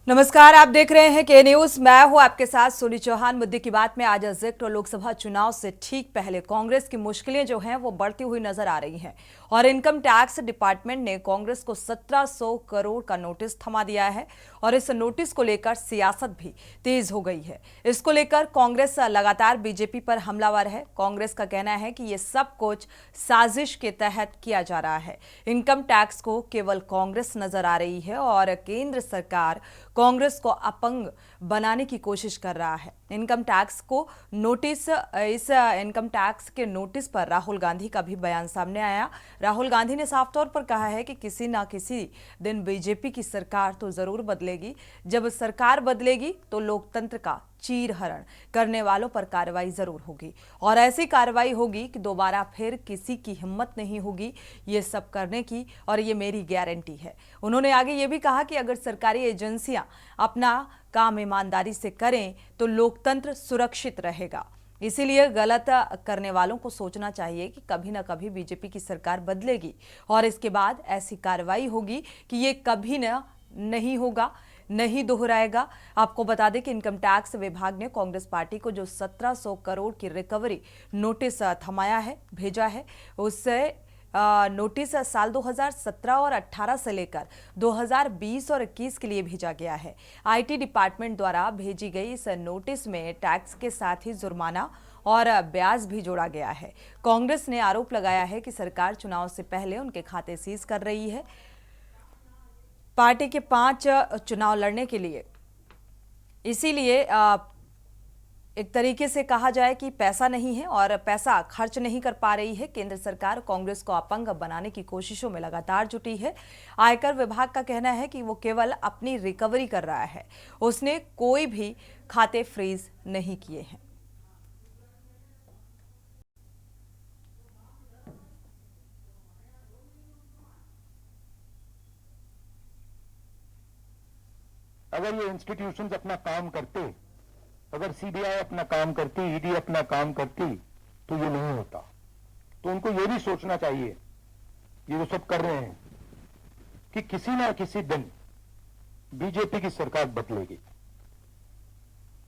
नमस्कार, आप देख रहे हैं के न्यूज। मैं हूं आपके साथ सोनी चौहान। मुद्दे की बात में आज एग्जैक्ट और लोकसभा चुनाव से ठीक पहले कांग्रेस की मुश्किलें जो हैं वो बढ़ती हुई नजर आ रही हैं और इनकम टैक्स डिपार्टमेंट ने कांग्रेस को 1700 करोड़ का नोटिस थमा दिया है और इस नोटिस को लेकर सियासत भी तेज हो गई है। इसको लेकर कांग्रेस लगातार बीजेपी पर हमलावर है। कांग्रेस का कहना है कि ये सब कुछ साजिश के तहत किया जा रहा है। इनकम टैक्स को केवल कांग्रेस नजर आ रही है और केंद्र सरकार कांग्रेस को अपंग बनाने की कोशिश कर रहा है। इनकम टैक्स के नोटिस पर राहुल गांधी का भी बयान सामने आया। राहुल गांधी ने साफ तौर पर कहा है कि किसी ना किसी दिन बीजेपी की सरकार तो जरूर बदलेगी। जब सरकार बदलेगी तो लोकतंत्र का चीरहरण करने वालों पर कार्रवाई जरूर होगी और ऐसी कार्रवाई होगी कि दोबारा फिर किसी की हिम्मत नहीं होगी ये सब करने की, और ये मेरी गारंटी है। उन्होंने आगे ये भी कहा कि अगर सरकारी एजेंसियां अपना काम ईमानदारी से करें तो लोकतंत्र सुरक्षित रहेगा। इसीलिए गलत करने वालों को सोचना चाहिए कि कभी ना कभी बीजेपी की सरकार बदलेगी और इसके बाद ऐसी कार्रवाई होगी कि ये कभी नहीं होगा, नहीं दोहराएगा। आपको बता दें कि इनकम टैक्स विभाग ने कांग्रेस पार्टी को जो 1700 करोड़ की रिकवरी नोटिस थमाया है, भेजा है, उससे नोटिस साल 2017 और 18 से लेकर 2020 और 21 के लिए भेजा गया है। आईटी डिपार्टमेंट द्वारा भेजी गई इस नोटिस में टैक्स के साथ ही जुर्माना और ब्याज भी जोड़ा गया है। कांग्रेस ने आरोप लगाया है कि सरकार चुनाव से पहले उनके खाते सीज कर रही है। पार्टी के 5 चुनाव लड़ने के लिए, इसीलिए एक तरीके से कहा जाए कि पैसा नहीं है और पैसा खर्च नहीं कर पा रही है। केंद्र सरकार कांग्रेस को अपंग बनाने की कोशिशों में लगातार जुटी है। आयकर विभाग का कहना है कि वो केवल अपनी रिकवरी कर रहा है, उसने कोई भी खाते फ्रीज नहीं किए हैं। अगर ये इंस्टीट्यूशंस अपना काम करते, अगर सीबीआई अपना काम करती, ईडी अपना काम करती, तो ये नहीं होता। तो उनको ये भी सोचना चाहिए, ये जो सब कर रहे हैं, कि किसी ना किसी दिन बीजेपी की सरकार बदलेगी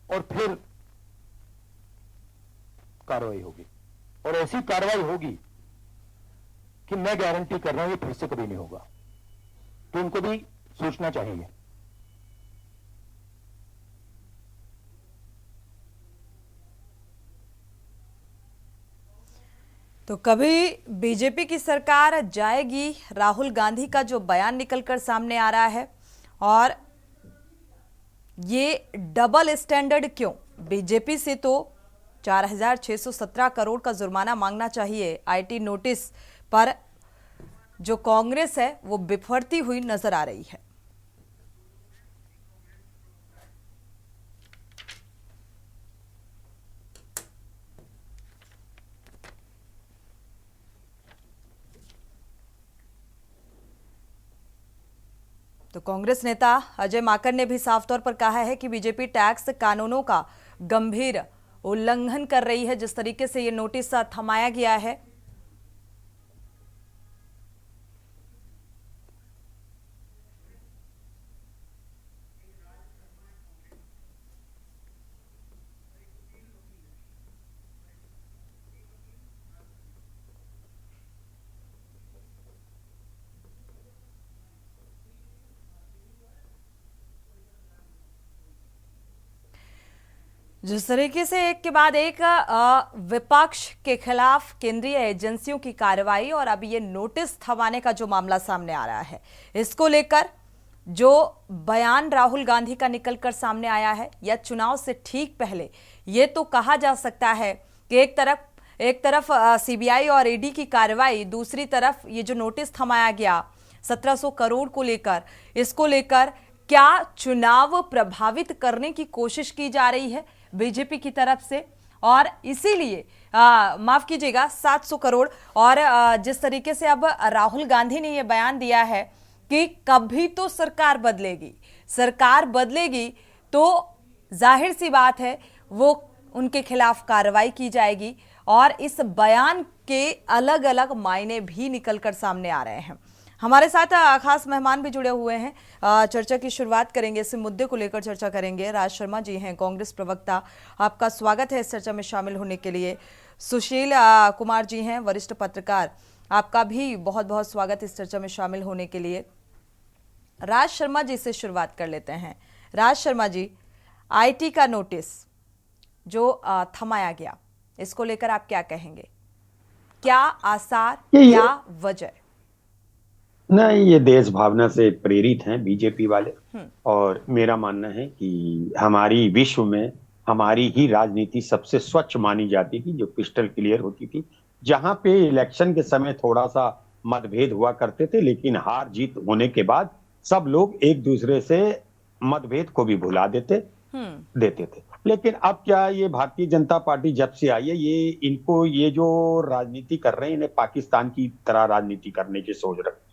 और फिर कार्रवाई होगी, और ऐसी कार्रवाई होगी कि मैं गारंटी कर रहा हूं ये फिर से कभी नहीं होगा। तो उनको भी सोचना चाहिए। तो कभी बीजेपी की सरकार जाएगी, राहुल गांधी का जो बयान निकलकर सामने आ रहा है, और ये डबल स्टैंडर्ड क्यों? बीजेपी से तो 4617 करोड़ का जुर्माना मांगना चाहिए। आईटी नोटिस पर जो कांग्रेस है वो बिफरती हुई नजर आ रही है। तो कांग्रेस नेता अजय माकन ने भी साफ तौर पर कहा है कि बीजेपी टैक्स कानूनों का गंभीर उल्लंघन कर रही है। जिस तरीके से ये नोटिस थमाया गया है, जिस तरीके से एक के बाद एक विपक्ष के खिलाफ केंद्रीय एजेंसियों की कार्रवाई और अब ये नोटिस थमाने का जो मामला सामने आ रहा है, इसको लेकर जो बयान राहुल गांधी का निकलकर सामने आया है, या चुनाव से ठीक पहले, ये तो कहा जा सकता है कि एक तरफ सीबीआई और ईडी की कार्रवाई, दूसरी तरफ ये जो नोटिस थमाया गया 1700 करोड़ को लेकर, इसको लेकर क्या चुनाव प्रभावित करने की कोशिश की जा रही है बीजेपी की तरफ से? और इसीलिए माफ कीजिएगा 700 करोड़। और जिस तरीके से अब राहुल गांधी ने यह बयान दिया है कि कभी तो सरकार बदलेगी तो जाहिर सी बात है वो उनके खिलाफ कार्रवाई की जाएगी, और इस बयान के अलग अलग मायने भी निकलकर सामने आ रहे हैं। हमारे साथ खास मेहमान भी जुड़े हुए हैं। चर्चा की शुरुआत करेंगे, इस मुद्दे को लेकर चर्चा करेंगे। राज शर्मा जी हैं, कांग्रेस प्रवक्ता, आपका स्वागत है इस चर्चा में शामिल होने के लिए। सुशील कुमार जी हैं, वरिष्ठ पत्रकार, आपका भी बहुत बहुत स्वागत इस चर्चा में शामिल होने के लिए। राज शर्मा जी से शुरुआत कर लेते हैं। राज शर्मा जी, आईटी का नोटिस जो थमाया गया, इसको लेकर आप क्या कहेंगे? क्या आसार, क्या वजह? नहीं, ये देश भावना से प्रेरित हैं बीजेपी वाले। और मेरा मानना है कि हमारी विश्व में हमारी ही राजनीति सबसे स्वच्छ मानी जाती थी, जो क्रिस्टल क्लियर होती थी। जहां पे इलेक्शन के समय थोड़ा सा मतभेद हुआ करते थे, लेकिन हार जीत होने के बाद सब लोग एक दूसरे से मतभेद को भी भुला देते थे। लेकिन अब क्या, ये भारतीय जनता पार्टी जब से आई है, ये जो राजनीति कर रहे हैं, इन्हें पाकिस्तान की तरह राजनीति करने की सोच रखती है।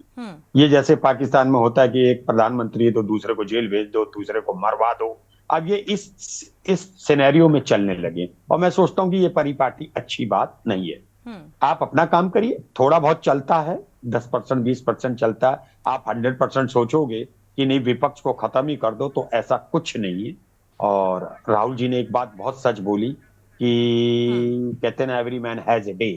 ये जैसे पाकिस्तान में होता है कि एक प्रधानमंत्री है तो दूसरे को जेल भेज दो, दूसरे को मरवा दो। अब ये इस सिनेरियो में चलने लगे, और मैं सोचता हूँ कि ये परिपाटी अच्छी बात नहीं है। आप अपना काम करिए, थोड़ा बहुत चलता है, 10% 20% चलता है। आप 100% सोचोगे कि नहीं विपक्ष को खत्म ही कर दो, तो ऐसा कुछ नहीं है। और राहुल जी ने एक बात बहुत सच बोली कि कहते हैं ना, every man has a day.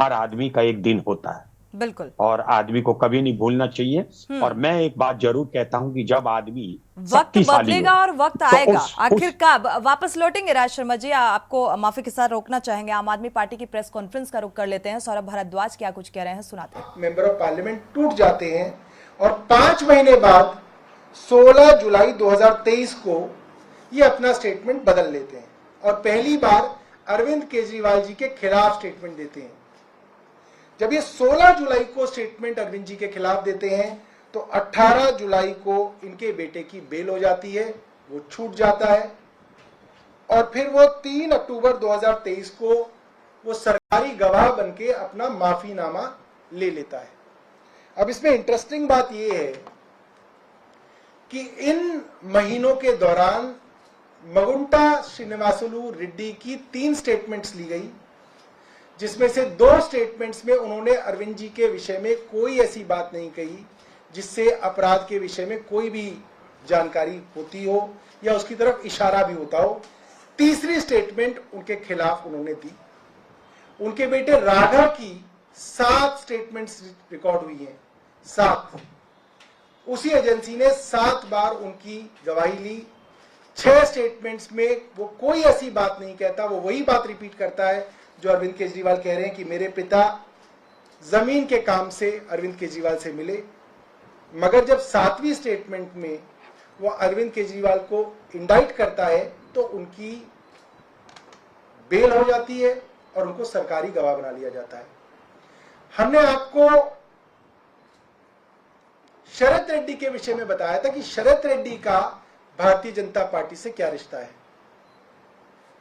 हर आदमी का एक दिन होता है, बिल्कुल, और आदमी को कभी नहीं भूलना चाहिए। और मैं एक बात जरूर कहता हूं कि जब आदमी वक्त बदलेगा और वक्त आएगा, आखिर कब वापस लौटेंगे? राज शर्मा जी, आपको माफी के साथ रोकना चाहेंगे। आम आदमी पार्टी की प्रेस कॉन्फ्रेंस का रुख कर लेते हैं। सौरभ भारद्वाज क्या कुछ कह रहे हैं, सुनाते हैं। मेंबर ऑफ पार्लियामेंट टूट जाते हैं और 5 महीने बाद 16 जुलाई 2023 को ये अपना स्टेटमेंट बदल लेते हैं और पहली बार अरविंद केजरीवाल जी के खिलाफ स्टेटमेंट देते हैं। जब ये 16 जुलाई को स्टेटमेंट अरविंद जी के खिलाफ देते हैं तो 18 जुलाई को इनके बेटे की बेल हो जाती है, वो छूट जाता है। और फिर वो 3 अक्टूबर 2023 को वो सरकारी गवाह बनके अपना माफीनामा ले लेता है। अब इसमें इंटरेस्टिंग बात ये है कि इन महीनों के दौरान मगुंटा श्रीनिवासुलु रेड्डी की 3 स्टेटमेंट्स ली गई, जिसमें से 2 स्टेटमेंट्स में उन्होंने अरविंद जी के विषय में कोई ऐसी बात नहीं कही जिससे अपराध के विषय में कोई भी जानकारी होती हो या उसकी तरफ इशारा भी होता हो। तीसरी स्टेटमेंट उनके खिलाफ उन्होंने दी। उनके बेटे राघव की 7 स्टेटमेंट्स रिकॉर्ड हुई हैं, 7। उसी एजेंसी ने 7 बार उनकी गवाही ली। 6 स्टेटमेंट्स में वो कोई ऐसी बात नहीं कहता, वो वही बात रिपीट करता है जो अरविंद केजरीवाल कह रहे हैं कि मेरे पिता जमीन के काम से अरविंद केजरीवाल से मिले। मगर जब 7वीं स्टेटमेंट में वो अरविंद केजरीवाल को इंडाइट करता है तो उनकी बेल हो जाती है और उनको सरकारी गवाह बना लिया जाता है। हमने आपको शरद रेड्डी के विषय में बताया था कि शरद रेड्डी का भारतीय जनता पार्टी से क्या रिश्ता है।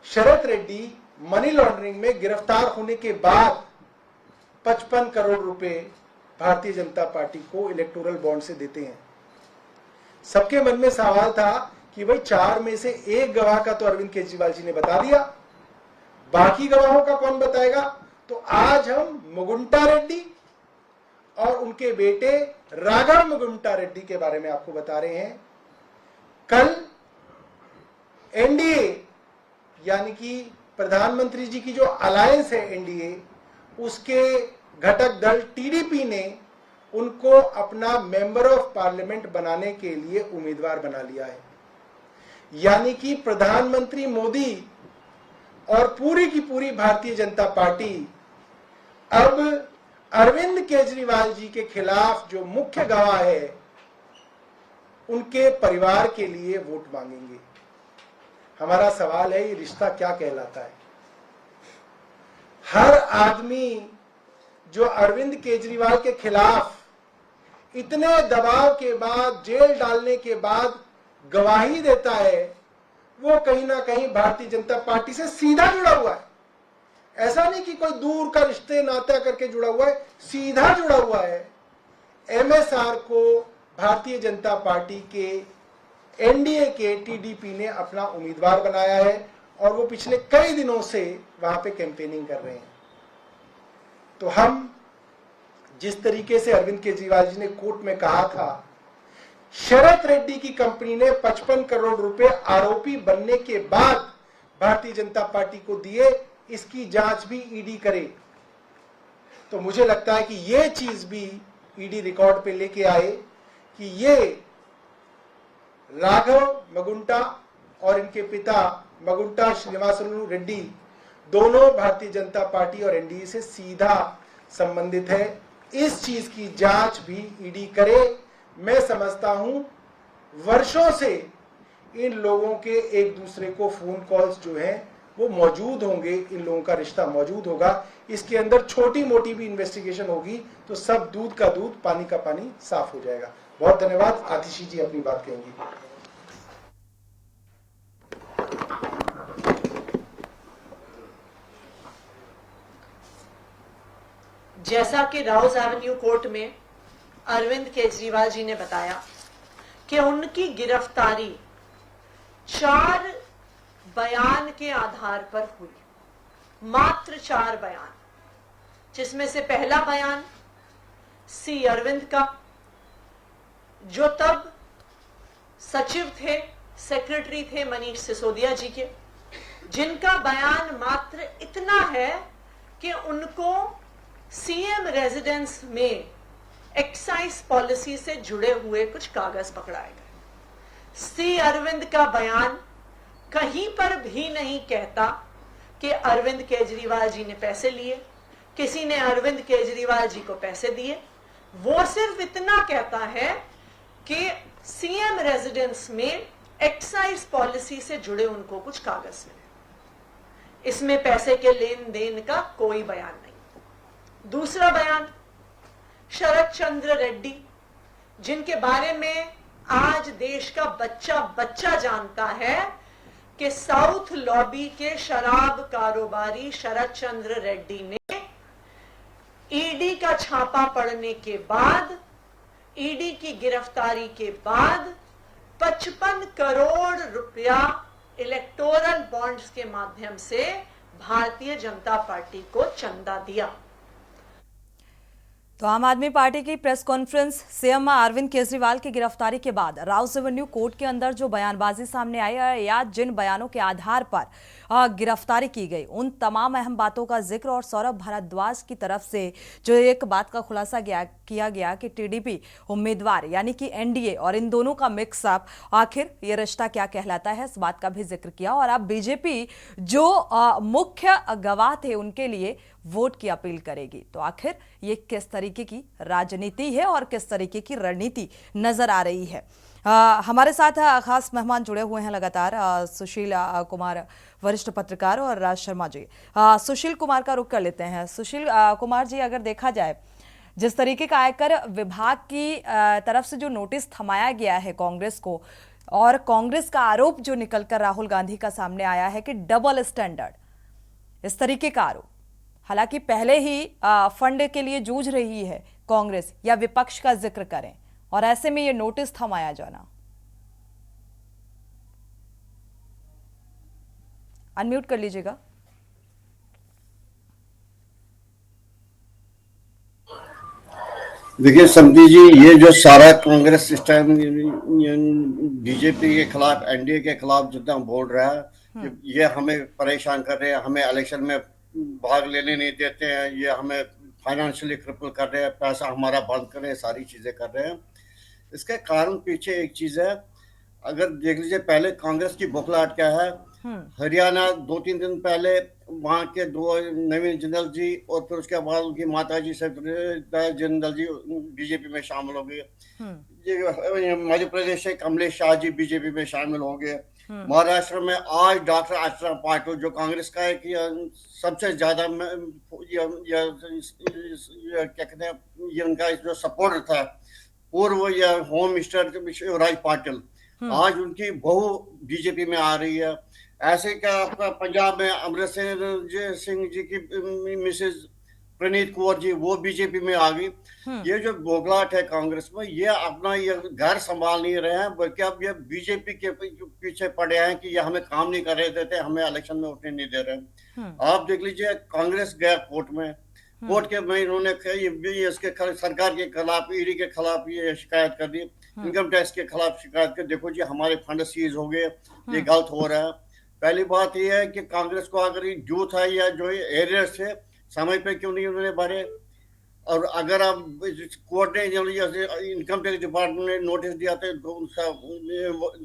शरद रेड्डी मनी लॉन्ड्रिंग में गिरफ्तार होने के बाद 55 करोड़ रुपए भारतीय जनता पार्टी को इलेक्टोरल बॉन्ड से देते हैं। सबके मन में सवाल था कि भाई 4 में से 1 गवाह का तो अरविंद केजरीवाल जी ने बता दिया, बाकी गवाहों का कौन बताएगा? तो आज हम मुगुंटा रेड्डी और उनके बेटे राघव मुगुंटा रेड्डी के बारे में आपको बता रहे हैं। कल एनडीए यानी कि प्रधानमंत्री जी की जो अलायंस है एनडीए, उसके घटक दल टीडीपी ने उनको अपना मेंबर ऑफ पार्लियामेंट बनाने के लिए उम्मीदवार बना लिया है। यानी कि प्रधानमंत्री मोदी और पूरी की पूरी भारतीय जनता पार्टी अब अरविंद केजरीवाल जी के खिलाफ जो मुख्य गवाह है उनके परिवार के लिए वोट मांगेंगे। हमारा सवाल है, ये रिश्ता क्या कहलाता है? हर आदमी जो अरविंद केजरीवाल के खिलाफ इतने दबाव के बाद, जेल डालने के बाद गवाही देता है, वो कहीं ना कहीं भारतीय जनता पार्टी से सीधा जुड़ा हुआ है। ऐसा नहीं कि कोई दूर का रिश्ते नाता करके जुड़ा हुआ है, सीधा जुड़ा हुआ है। एमएसआर को भारतीय जनता पार्टी के एनडीए के टीडीपी ने अपना उम्मीदवार बनाया है और वो पिछले कई दिनों से वहां पे कैंपेनिंग कर रहे हैं। तो हम जिस तरीके से अरविंद केजरीवाल जी ने कोर्ट में कहा था, शरत रेड्डी की कंपनी ने 55 करोड़ रुपए आरोपी बनने के बाद भारतीय जनता पार्टी को दिए, इसकी जांच भी ईडी करे। तो मुझे लगता है कि यह चीज भी ईडी रिकॉर्ड पे लेके आए कि ये राघव मगुंटा और इनके पिता मगुंटा श्रीनिवासलू रेड्डी दोनों भारतीय जनता पार्टी और एनडीए से सीधा संबंधित है। इस चीज की जांच भी ईडी करे। मैं समझता हूं वर्षों से इन लोगों के एक दूसरे को फोन कॉल्स जो हैं वो मौजूद होंगे, इन लोगों का रिश्ता मौजूद होगा। इसके अंदर छोटी मोटी भी इन्वेस्टिगेशन होगी तो सब दूध का दूध पानी का पानी साफ हो जाएगा। बहुत धन्यवाद। आतिशी जी अपनी बात कहेंगी। जैसा कि राउज एवेन्यू कोर्ट में अरविंद केजरीवाल जी ने बताया कि उनकी गिरफ्तारी 4 बयान के आधार पर हुई, मात्र 4 बयान, जिसमें से पहला बयान सी अरविंद का, जो तब सचिव थे, सेक्रेटरी थे मनीष सिसोदिया जी के, जिनका बयान मात्र इतना है कि उनको सीएम रेजिडेंस में एक्साइज पॉलिसी से जुड़े हुए कुछ कागज पकड़ाए गए। सी अरविंद का बयान कहीं पर भी नहीं कहता कि अरविंद केजरीवाल जी ने पैसे लिए, किसी ने अरविंद केजरीवाल जी को पैसे दिए। वो सिर्फ इतना कहता है कि सीएम रेजिडेंस में एक्साइज पॉलिसी से जुड़े उनको कुछ कागज मिले। इसमें पैसे के लेन देन का कोई बयान नहीं। दूसरा बयान शरद चंद्र रेड्डी, जिनके बारे में आज देश का बच्चा बच्चा जानता है कि साउथ लॉबी के शराब कारोबारी शरद चंद्र रेड्डी ने ईडी का छापा पड़ने के बाद, ईडी की गिरफ्तारी के बाद 55 करोड़ रुपया इलेक्टोरल बॉन्ड्स के माध्यम से भारतीय जनता पार्टी को चंदा दिया। तो आम आदमी पार्टी की press conference, CM Arvind Kejriwal की गिरफ्तारी के बाद राउज एवेन्यू कोर्ट के अंदर जो बयानबाजी सामने आई है या जिन बयानों के आधार पर गिरफ्तारी की गई, उन तमाम अहम बातों का जिक्र और सौरभ भारद्वाज की तरफ से जो एक बात का खुलासा किया गया कि टीडीपी उम्मीदवार यानी कि एनडीए और इन दोनों का मिक्सअप, आखिर ये रिश्ता क्या कहलाता है, इस बात का भी जिक्र किया। और अब बीजेपी जो मुख्य गवाह थे उनके लिए वोट की अपील करेगी। तो आखिर ये किस तरीके की राजनीति है और किस तरीके की रणनीति नजर आ रही है। हमारे साथ खास मेहमान जुड़े हुए हैं लगातार, सुशील कुमार वरिष्ठ पत्रकार और राज शर्मा जी। सुशील कुमार का रुख कर लेते हैं। सुशील कुमार जी, अगर देखा जाए जिस तरीके का आयकर विभाग की तरफ से जो नोटिस थमाया गया है कांग्रेस को, और कांग्रेस का आरोप जो निकलकर राहुल गांधी का सामने आया है कि डबल स्टैंडर्ड, इस तरीके का आरोप, हालांकि पहले ही फंड के लिए जूझ रही है कांग्रेस या विपक्ष का जिक्र करें, और ऐसे में ये नोटिस थमाया जाना। अनम्यूट कर लीजिएगा। देखिए समझी जी, ये जो सारा कांग्रेस इस टाइम बीजेपी के खिलाफ, एनडीए के खिलाफ जितना बोल रहा है, ये हमें परेशान कर रहे हैं, हमें इलेक्शन में भाग लेने नहीं देते हैं, ये हमें फाइनेंशियली क्रिपल कर रहे हैं, पैसा हमारा बंद कर रहे हैं, सारी चीजें कर रहे हैं। इसके कारण पीछे एक चीज है, अगर देख लीजिए पहले कांग्रेस की बौखलाहट क्या है। हरियाणा 2-3 दिन पहले वहां के 2 नवीन जिंदल जी और फिर उसके बाद उनकी माता जी जिंदल जी बीजेपी में शामिल हो गए। मध्य प्रदेश से कमलेश शाह जी बीजेपी में शामिल हो गए। महाराष्ट्र में आज डॉक्टर आश्रम पाटिल, जो कांग्रेस का है कि सबसे ज्यादा क्या कहते हैं, ये उनका जो सपोर्टर था पूर्व या होम मिनिस्टर शिवराज पाटिल, आज उनकी बहू बीजेपी में आ रही है। ऐसे क्या आपका पंजाब में अमरिंदर सिंह जी की मिसेज प्रणीत कौर जी, वो बीजेपी में आ गई। ये जो बौखलाहट है कांग्रेस में, ये अपना ये घर संभाल नहीं रहे हैं, बल्कि अब ये बीजेपी के पीछे पड़े हैं कि ये हमें काम नहीं कर रहे देते, हमें इलेक्शन में उठने नहीं दे रहे हैं। आप देख लीजिए, कांग्रेस गया कोर्ट में, कोर्ट के में इन्होंने इसके सरकार के खिलाफ, ईडी के खिलाफ ये शिकायत कर दी, इनकम टैक्स के खिलाफ शिकायत कर, देखो जी हमारे फंड सीज हो गए, ये गलत हो रहा है। पहली बात ये है कि कांग्रेस को अगर ये जो था या जो एरियर्स थे समय पे क्यों नहीं उन्होंने भरे, और अगर आप कोर्ट ने इनकम टैक्स डिपार्टमेंट ने नोटिस दिया था तो उसका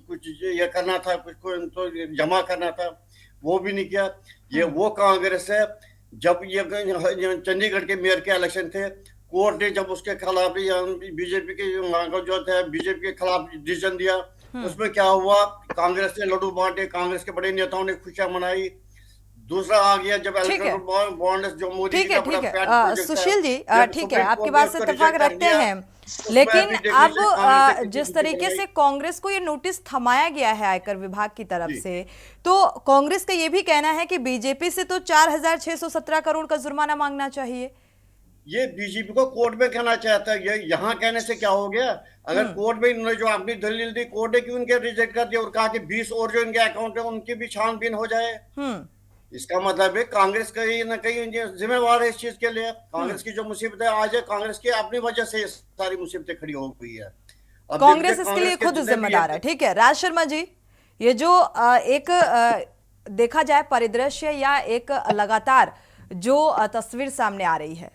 कुछ ये करना था, कुछ को तो जमा करना था, वो भी नहीं किया। ये वो कांग्रेस है जब ये चंडीगढ़ के मेयर के इलेक्शन थे, कोर्ट ने जब उसके खिलाफ बीजेपी के जो थे बीजेपी के खिलाफ डिसीजन दिया, उसमें क्या हुआ, कांग्रेस ने लड्डू बांटे, कांग्रेस के बड़े नेताओं ने खुशियां मनाई। दूसरा आ गया जब इलेक्ट्रल बॉन्ड जो मोदी ठीक जी है, का ठीक बड़ा है। फैट प्रोजेक्ट सुशील जी, है, ठीक है, आपकी बात से उसको इत्तेफाक reject कर रखते दिया। हैं, उसमें लेकिन भी अब कांग्रेस ने जिस किसी तरीके की से कांग्रेस को ये नोटिस थमाया गया है आयकर विभाग की तरफ जी। से, तो कांग्रेस का ये भी कहना है कि बीजेपी से तो 4,617 करोड़ का जुर्माना मांगना चाहिए। ये बीजेपी को कोर्ट में कहना चाहता है, ये यहाँ कहने से क्या हो गया। अगर कोर्ट में इन्होंने जो अपनी दलील दी, कोर्ट ने क्यों इनके रिजेक्ट कर दिया और कहा कि 20 और जो इनके अकाउंट है उनकी भी छानबीन हो जाए। इसका मतलब है कांग्रेस कहीं ना कहीं जिम्मेवार है इस चीज के लिए। कांग्रेस की जो मुसीबत है आज है, कांग्रेस की अपनी वजह से ये सारी मुसीबतें खड़ी हो गई है। अब कांग्रेस देखिए, इसके लिए कांग्रेस के खुद जितने भी जिम्मेदार है। ठीक है, राज शर्मा जी, ये जो एक देखा जाए परिदृश्य या एक लगातार जो तस्वीर सामने आ रही है,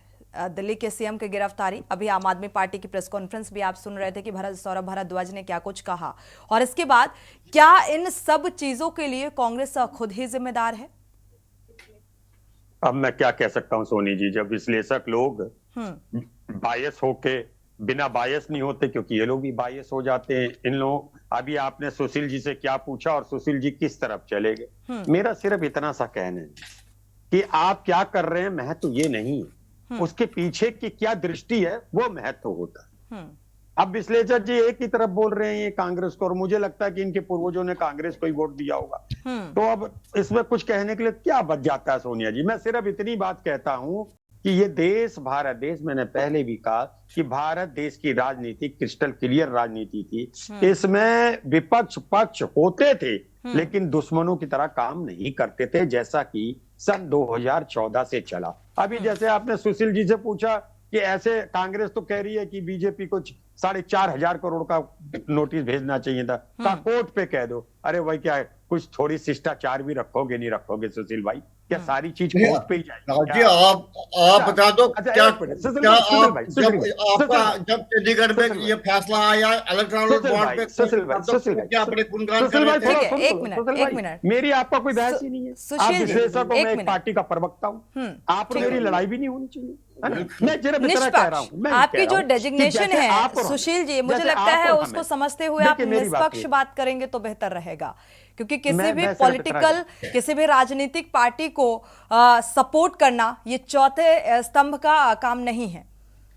दिल्ली के सीएम की गिरफ्तारी, अभी आम आदमी पार्टी की प्रेस कॉन्फ्रेंस भी आप सुन रहे थे कि सौरभ भारद्वाज ने क्या कुछ कहा, और इसके बाद क्या इन सब चीजों के लिए कांग्रेस खुद ही जिम्मेदार है? अब मैं क्या कह सकता हूं सोनी जी, जब विश्लेषक लोग बायस होके बिना बायस नहीं होते, क्योंकि ये लोग भी बायस हो जाते हैं। इन लोग, अभी आपने सुशील जी से क्या पूछा और सुशील जी किस तरफ चले गए, मेरा सिर्फ इतना सा कहना है कि आप क्या कर रहे हैं महत्व ये नहीं है, उसके पीछे की क्या दृष्टि है वो महत्व होता है। अब विश्लेषक जी एक ही तरफ बोल रहे हैं ये कांग्रेस को, और मुझे लगता है कि इनके पूर्वजों ने कांग्रेस को ही वोट दिया होगा, तो अब इसमें कुछ कहने के लिए क्या बच जाता है सोनिया जी। मैं सिर्फ इतनी बात कहता हूं कि ये देश, भारत देश, मैंने पहले भी कहा कि भारत देश की राजनीति क्रिस्टल क्लियर राजनीति थी। इसमें विपक्ष पक्ष होते थे लेकिन दुश्मनों की तरह काम नहीं करते थे, जैसा कि सन 2014 से चला। अभी जैसे आपने सुशील जी से पूछा कि ऐसे कांग्रेस तो कह रही है कि बीजेपी को 4,500 करोड़ का नोटिस भेजना चाहिए था, कोर्ट पे कह दो। अरे भाई क्या है, कुछ थोड़ी शिष्टाचार भी रखोगे नहीं रखोगे सुशील भाई? क्या सारी चीज कोर्ट पे ही जाएगी? जी आप बता दो क्या आप जब चंडीगढ़ में ये फैसला आया इलेक्ट्रल बॉन्ड पे, क्या अपने गुणगान कर रहे थे? एक मिनट, मेरी आपका कोई बहस ही नहीं है। आप विश्लेषकों में एक पार्टी का प्रवक्ता हूँ, आप मेरी लड़ाई भी नहीं होनी चाहिए। मैं जरा इतना कह रहा हूँ, आपकी जो डेजिग्नेशन है सुशील जी, मुझे लगता है उसको समझते हुए आप निष्पक्ष बात करेंगे तो बेहतर रहेगा, क्योंकि किसी भी पॉलिटिकल, किसी भी राजनीतिक पार्टी को सपोर्ट करना ये चौथे स्तंभ का काम नहीं है।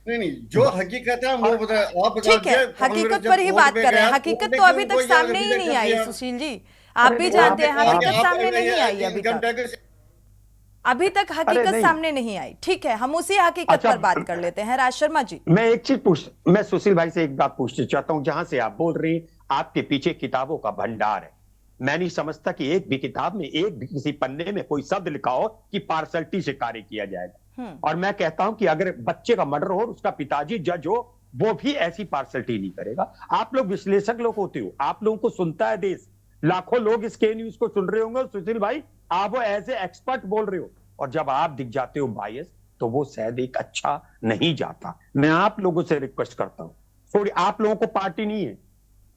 नहीं, जो हकीकत है वो बता, आप ठीक है, हकीकत पर ही बात कर रहे हैं। हकीकत तो अभी तक सामने ही नहीं आई सुशील जी, आप भी जानते हैं हकीकत सामने नहीं आई अभी तक। अभी तक हकीकत सामने नहीं आई। ठीक है, हम उसी हकीकत पर बात कर लेते हैं। राज शर्मा जी, मैं एक चीज मैं सुशील भाई से एक बात पूछना चाहता हूं। जहां से आप बोल रहे हैं आपके पीछे किताबों का भंडार है, मैं नहीं समझता कि एक भी किताब में, एक भी किसी पन्ने में कोई शब्द लिखा हो कि पार्शलिटी से कार्य किया जाएगा। और मैं कहता हूं कि अगर बच्चे का मर्डर हो और उसका पिताजी जज हो, वो भी ऐसी पार्शलिटी नहीं करेगा। आप लोग विश्लेषक लोग होते हो, आप लोगों को सुनता है देश, लाखों लोग इस के न्यूज को सुन रहे होंगे। सुशील भाई, आप वो एज ए एक्सपर्ट बोल रहे हो, और जब आप दिख जाते हो बायस, तो वो शायद एक अच्छा नहीं जाता। मैं आप लोगों से रिक्वेस्ट करता हूं, थोड़ी, आप लोगों को पार्टी नहीं है,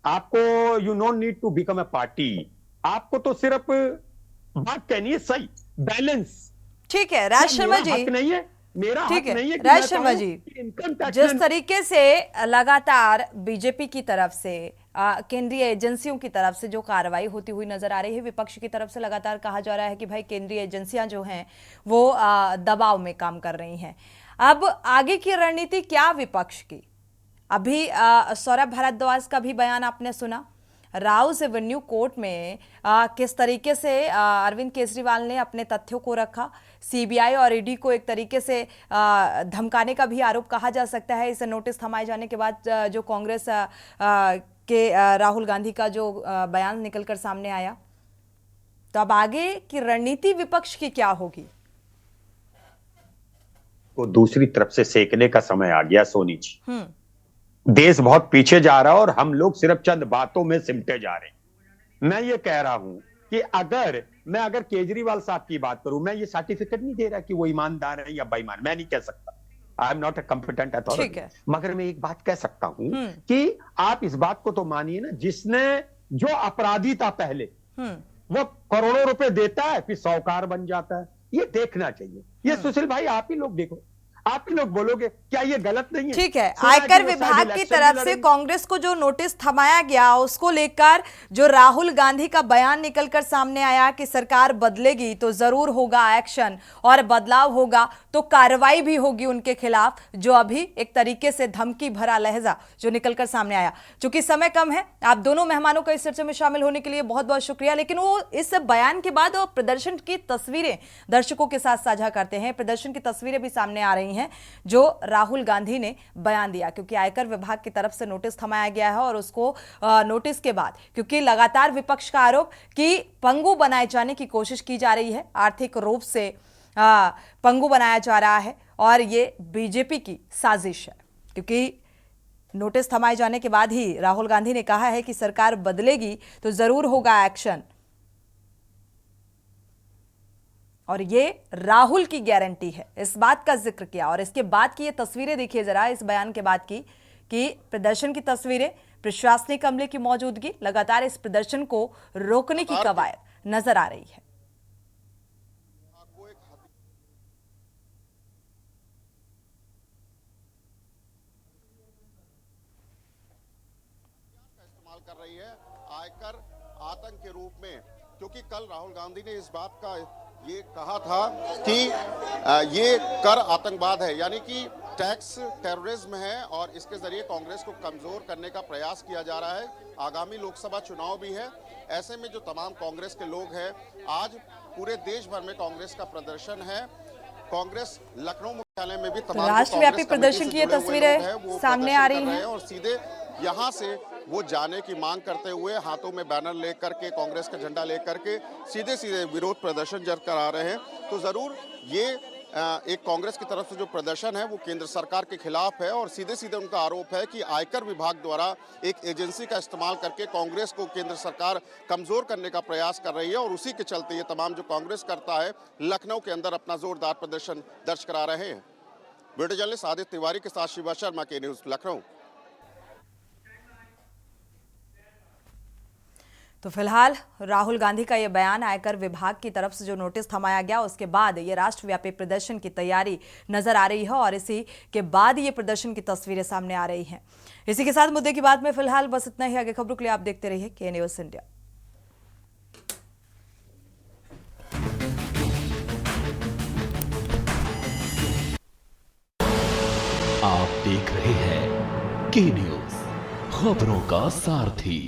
आपको you don't need to become a party, आपको तो सिर्फ बात कहनी है सही, बैलेंस। ठीक है राज शर्मा जी, नहीं है मेरा, ठीक है नहीं है राज शर्मा जी, जिस तरीके से लगातार बीजेपी की तरफ से, केंद्रीय एजेंसियों की तरफ से जो कार्रवाई होती हुई नजर आ रही है, विपक्ष की तरफ से लगातार कहा जा रहा है कि भाई केंद्रीय एजेंसियां जो हैं वो दबाव में काम कर रही हैं। अब आगे की रणनीति क्या विपक्ष की? अभी सौरभ भारद्वाज का भी बयान आपने सुना, राउस एवेन्यू कोर्ट में किस तरीके से अरविंद केजरीवाल ने अपने तथ्यों को रखा। सीबीआई और ईडी को एक तरीके से धमकाने का भी आरोप कहा जा सकता है इसे नोटिस थमाए जाने के बाद, जो कांग्रेस के राहुल गांधी का जो बयान निकलकर सामने आया। तो अब आगे की रणनीति विपक्ष की क्या होगी? को दूसरी तरफ से सेकने का समय आ गया सोनी जी। हम्म। देश बहुत पीछे जा रहा है और हम लोग सिर्फ चंद बातों में सिमटे जा रहे हैं। मैं ये कह रहा हूं कि अगर केजरीवाल साहब की बात करूं, मैं ये सर्टिफिकेट नहीं दे रहा कि वो ईमानदार है या बेईमान, मैं नहीं कह सकता, I am not a competent ठीक अथॉरिटी। है। मगर मैं एक बात कह सकता हूं कि आप इस बात को तो मानिए ना, जिसने जो अपराधी था पहले वो करोड़ों रुपए देता है फिर साहूकार बन जाता है, ये देखना चाहिए। ये सुशील भाई आप ही लोग देखो, आप ही लोग बोलोगे क्या ये गलत नहीं है? ठीक है। सुना कि आयकर वो शायद विभाग की इलेक्शन तरफ भी से लड़ेंगे। कांग्रेस को जो नोटिस थमाया गया उसको लेकर जो राहुल गांधी का बयान निकलकर सामने आया कि सरकार बदलेगी तो जरूर होगा एक्शन और बदलाव होगा तो कार्रवाई भी होगी उनके खिलाफ, जो अभी एक तरीके से धमकी भरा लहजा जो निकलकर सामने आया। चूंकि समय कम है, आप दोनों मेहमानों का इस चर्चा में शामिल होने के लिए बहुत बहुत शुक्रिया। लेकिन वो इस बयान के बाद वो प्रदर्शन की तस्वीरें दर्शकों के साथ साझा करते हैं। प्रदर्शन की तस्वीरें भी सामने आ रही हैं जो राहुल गांधी ने बयान दिया, क्योंकि आयकर विभाग की तरफ से नोटिस थमाया गया है और उसको नोटिस के बाद क्योंकि लगातार विपक्ष का आरोप कि पंगु बनाए जाने की कोशिश की जा रही है, आर्थिक रूप से पंगु बनाया जा रहा है और ये बीजेपी की साजिश है। क्योंकि नोटिस थमाए जाने के बाद ही राहुल गांधी ने कहा है कि सरकार बदलेगी तो जरूर होगा एक्शन, और ये राहुल की गारंटी है, इस बात का जिक्र किया। और इसके बाद की ये तस्वीरें देखिए जरा, इस बयान के बाद की कि प्रदर्शन की तस्वीरें, प्रशासनिक अमले की मौजूदगी, लगातार इस प्रदर्शन को रोकने की कवायद नजर आ रही है। इस्तेमाल कर रही है आयकर आतंक के रूप में, क्योंकि कल राहुल गांधी ने इस बात का ये कहा था कि ये कर आतंकवाद है, यानी कि टैक्स टेररिज्म है और इसके जरिए कांग्रेस को कमजोर करने का प्रयास किया जा रहा है। आगामी लोकसभा चुनाव भी है, ऐसे में जो तमाम कांग्रेस के लोग हैं, आज पूरे देश भर में कांग्रेस का प्रदर्शन है। कांग्रेस लखनऊ मुख्यालय में भी तमाम राष्ट्रव्यापी प्रदर्शन की ये तस्वीरें सामने आ रही हैं और सीधे यहाँ से वो जाने की मांग करते हुए हाथों में बैनर लेकर के, कांग्रेस का झंडा लेकर के सीधे सीधे विरोध प्रदर्शन कर आ रहे हैं। तो जरूर ये एक कांग्रेस की तरफ से जो प्रदर्शन है वो केंद्र सरकार के खिलाफ है और सीधे सीधे उनका आरोप है कि आयकर विभाग द्वारा एक एजेंसी का इस्तेमाल करके कांग्रेस को केंद्र सरकार कमजोर करने का प्रयास कर रही है, और उसी के चलते ये तमाम जो कांग्रेस करता है लखनऊ के अंदर अपना जोरदार प्रदर्शन दर्ज करा रहे हैं। वीडियो जर्नलिस्ट आदित्य तिवारी के साथ शिवा शर्मा के न्यूज लखनऊ। तो फिलहाल राहुल गांधी का यह बयान, आयकर विभाग की तरफ से जो नोटिस थमाया गया उसके बाद ये राष्ट्रव्यापी प्रदर्शन की तैयारी नजर आ रही है और इसी के बाद ये प्रदर्शन की तस्वीरें सामने आ रही हैं। इसी के साथ मुद्दे की बात में फिलहाल बस इतना ही। आगे खबरों के लिए आप देखते रहिए के न्यूज इंडिया। आप देख रहे हैं के न्यूज, खबरों का सारथी।